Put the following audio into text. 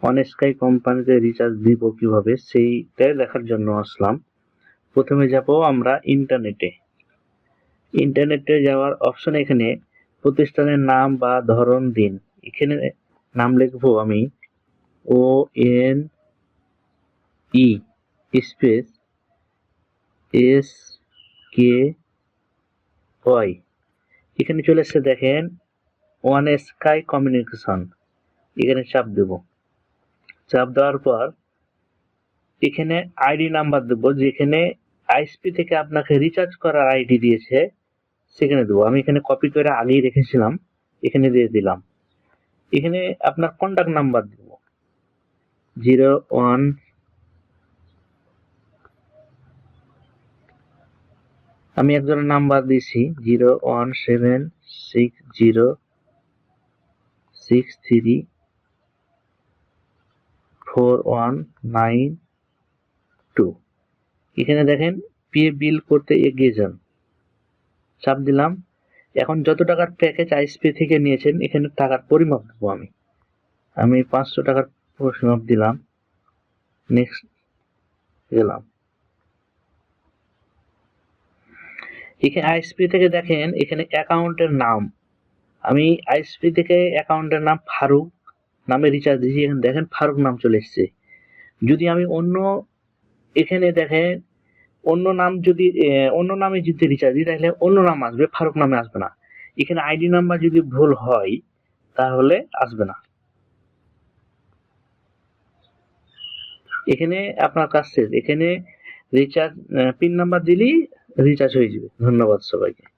On sky কোম্পানিতে recharge দিব কিভাবে সেইটাই দেখার জন্য আসলাম। প্রথমে যাব আমরা ইন্টারনেটে যাওয়ার অপশন, এখানে প্রতিষ্ঠানের নাম বা ধরন দিন। এখানে নাম লিখবো আমি ONE স্পেস SKY। এখানে চলে এসছে দেখেন ওয়ান স্কাই কমিউনিকেশন, এখানে চাপ দেব। চাপ দেওয়ার পর এখানে আইডি নাম্বার দেবো, যেখানে আইএসপি থেকে আপনাকে রিচার্জ করার আইডি দিয়েছে সেখানে দেবো। আমি এখানে কপি করে আগেই রেখেছিলাম, এখানে দিয়ে দিলাম। এখানে আপনার কন্ট্যাক্ট নাম্বার দেব 01, আমি একজনের নাম্বার দিছি 01760634192। এখানে দেখেন পে বিল করতে এগিয়ে যান, চাপ দিলাম। এখন যত টাকার প্যাকেজ আইএসপি থেকে নিয়েছেন এখানে টাকার পরিমাপ দেবো আমি 500 টাকার পরিমাপ দিলাম, নেক্সট গেলাম। এখানে আইএসপি থেকে দেখেন এখানে অ্যাকাউন্টের নাম, আমি আইএসপি থেকে অ্যাকাউন্টের নাম ফারুক নামে রিচার্জ দিয়েছি, এখানে দেখেন ফারুক নাম চলে এসছে। যদি আমি এখানে দেখেন অন্য নামে যদি রিচার্জ দিই তাহলে অন্য নাম আসবে, ফারুক নামে আসবে না। এখানে আইডি নাম্বার যদি ভুল হয় তাহলে আসবে না। এখানে আপনার কাজ শেষ, এখানে রিচার্জ পিন নাম্বার দিলেই রিচার্জ হয়ে যাবে। ধন্যবাদ সবাইকে।